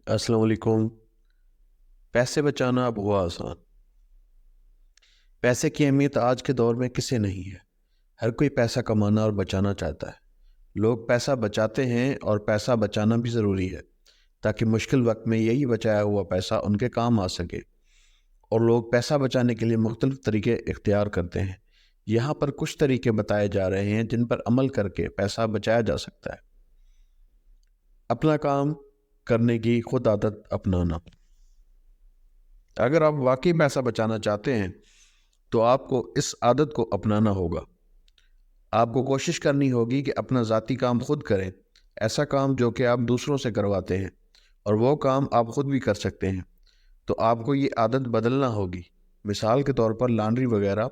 अस्सलाम वालेकुम। पैसे बचाना अब हुआ आसान। पैसे की अहमियत आज के दौर में किसे नहीं है। हर कोई पैसा कमाना और बचाना चाहता है। लोग पैसा बचाते हैं और पैसा बचाना भी ज़रूरी है ताकि मुश्किल वक्त में यही बचाया हुआ पैसा उनके काम आ सके। और लोग पैसा बचाने के लिए मुख्तलिफ तरीके इख्तियार करते हैं। यहाँ पर कुछ तरीके बताए जा रहे हैं जिन पर अमल करके पैसा बचाया जा सकता है। अपना काम करने की खुद आदत अपनाना। अगर आप वाकई पैसा बचाना चाहते हैं तो आपको इस आदत को अपनाना होगा। आपको कोशिश करनी होगी कि अपना ज़ाती काम खुद करें, ऐसा काम जो कि आप दूसरों से करवाते हैं और वो काम आप खुद भी कर सकते हैं। तो आपको ये आदत बदलना होगी। मिसाल के तौर पर लॉन्ड्री वगैरह,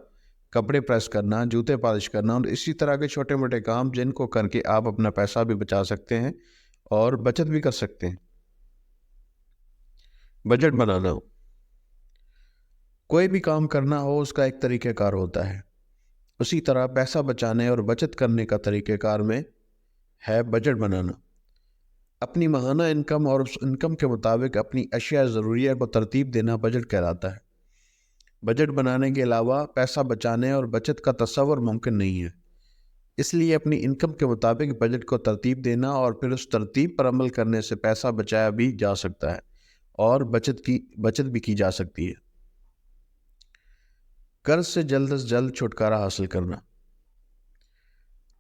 कपड़े प्रेस करना, जूते पॉलिश करना और इसी तरह के छोटे मोटे काम जिनको करके आप अपना पैसा भी बचा सकते हैं और बचत भी कर सकते हैं। बजट बनाना। कोई भी काम करना हो उसका एक तरीक़ेकार होता है। उसी तरह पैसा बचाने और बचत करने का तरीक़ेकार में है बजट बनाना। अपनी माहाना इनकम और उस इनकम के मुताबिक अपनी अशिया ज़रूरिया को तरतीब देना बजट कहलाता है। बजट बनाने के अलावा पैसा बचाने और बचत का तस्वर मुमकिन नहीं है। इसलिए अपनी इनकम के मुताबिक बजट को तरतीब देना और फिर उस तरतीब पर अमल करने से पैसा बचाया भी जा सकता है और बचत भी की जा सकती है। कर्ज से जल्द से जल्द छुटकारा हासिल करना।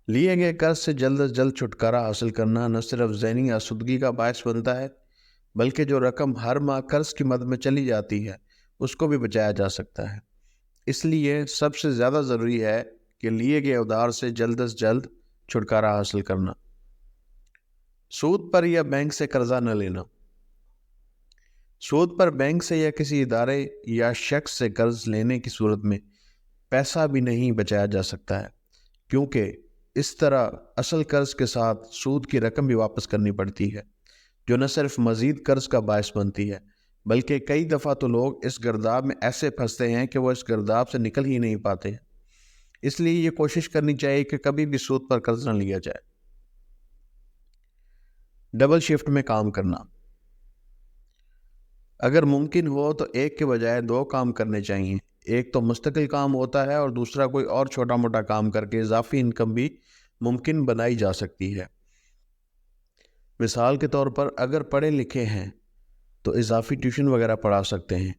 लिए गए कर्ज से जल्द छुटकारा हासिल करना न सिर्फ ज़हनी आसूदगी का बायस बनता है बल्कि जो रकम हर माह कर्ज की मद में चली जाती है उसको भी बचाया जा सकता है। इसलिए सबसे ज़्यादा ज़रूरी है कि लिए गए उधार से जल्द छुटकारा हासिल करना। सूद पर या बैंक से कर्जा न लेना। सूद पर बैंक से या किसी इदारे या शख्स से कर्ज लेने की सूरत में पैसा भी नहीं बचाया जा सकता है, क्योंकि इस तरह असल कर्ज के साथ सूद की रकम भी वापस करनी पड़ती है, जो न सिर्फ मज़ीद कर्ज का बायस बनती है बल्कि कई दफ़ा तो लोग इस गर्दाब में ऐसे फंसते हैं कि वो इस गर्दाब से निकल ही नहीं पाते हैं। इसलिए ये कोशिश करनी चाहिए कि कभी भी सूद पर कर्ज न लिया जाए। डबल शिफ्ट में काम करना। अगर मुमकिन हो तो एक के बजाय दो काम करने चाहिए। एक तो मुस्तकिल काम होता है और दूसरा कोई और छोटा मोटा काम करके इजाफी इनकम भी मुमकिन बनाई जा सकती है। मिसाल के तौर पर अगर पढ़े लिखे हैं तो इजाफी ट्यूशन वगैरह पढ़ा सकते हैं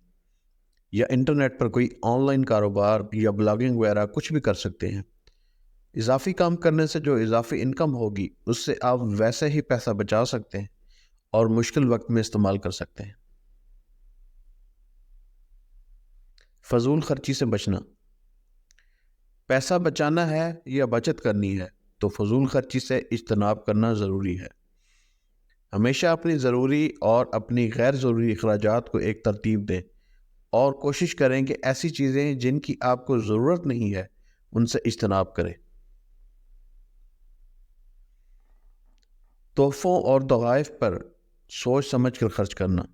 या इंटरनेट पर कोई ऑनलाइन कारोबार या ब्लॉगिंग वगैरह कुछ भी कर सकते हैं। इजाफी काम करने से जो इजाफी इनकम होगी उससे आप वैसे ही पैसा बचा सकते हैं और मुश्किल वक्त में इस्तेमाल कर सकते हैं। फजूल खर्ची से बचना। पैसा बचाना है या बचत करनी है तो फजूल खर्ची से इज्तनाब करना ज़रूरी है। हमेशा अपनी ज़रूरी और अपनी गैर ज़रूरी अखराजात को एक तरतीब दें और कोशिश करें कि ऐसी चीज़ें जिनकी आपको ज़रूरत नहीं है उनसे इज्तनाब करें। तोहफ़ों और तोहफ़ पर सोच समझ कर खर्च करना।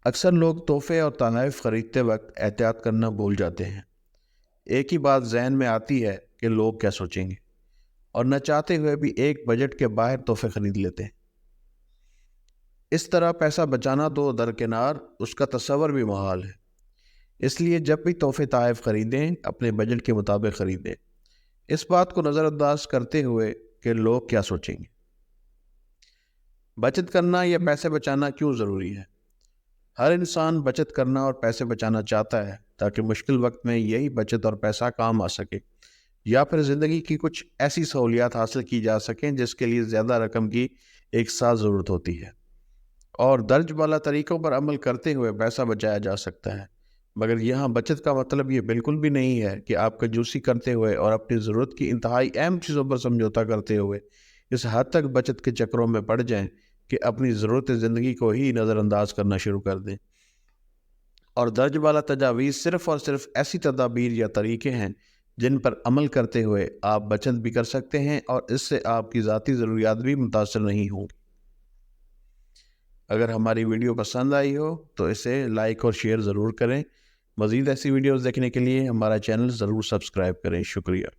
अक्सर लोग तोहफ़े और तोहफ़ ख़रीदते वक्त एहतियात करना भूल जाते हैं। एक ही बात जहन में आती है कि लोग क्या सोचेंगे और न चाहते हुए भी एक बजट के बाहर तोहफ़े ख़रीद लेते हैं। इस तरह पैसा बचाना तो दरकिनार, उसका तस्वर भी मुहाल है। इसलिए जब भी तोहफ़े तोहफ़ ख़रीदें अपने बजट के मुताबिक ख़रीदें, इस बात को नज़रअंदाज करते हुए कि लोग क्या सोचेंगे। बचत करना या पैसे बचाना क्यों ज़रूरी है? हर इंसान बचत करना और पैसे बचाना चाहता है ताकि मुश्किल वक्त में यही बचत और पैसा काम आ सके या फिर ज़िंदगी की कुछ ऐसी सहूलियात हासिल की जा सकें जिसके लिए ज़्यादा रकम की एक साथ ज़रूरत होती है। और दर्ज वाला तरीक़ों पर अमल करते हुए पैसा बचाया जा सकता है। मगर यहाँ बचत का मतलब ये बिल्कुल भी नहीं है कि आप कंजूसी करते हुए और अपनी ज़रूरत की इंतहाई अहम चीज़ों पर समझौता करते हुए इस हद तक बचत के चक्रों में पड़ जाएं कि अपनी ज़रूरत ज़िंदगी को ही नज़रअंदाज करना शुरू कर दें। और दर्ज वाला तजावीज़ सिर्फ़ और सिर्फ ऐसी तदाबीर या तरीक़े हैं जिन पर अमल करते हुए आप बचत भी कर सकते हैं और इससे आपकी ज़ाती ज़रूरियात भी मुतासर नहीं होंगी। अगर हमारी वीडियो पसंद आई हो तो इसे लाइक और शेयर ज़रूर करें। मज़ीद ऐसी वीडियोज़ देखने के लिए हमारा चैनल ज़रूर सब्सक्राइब करें। शुक्रिया।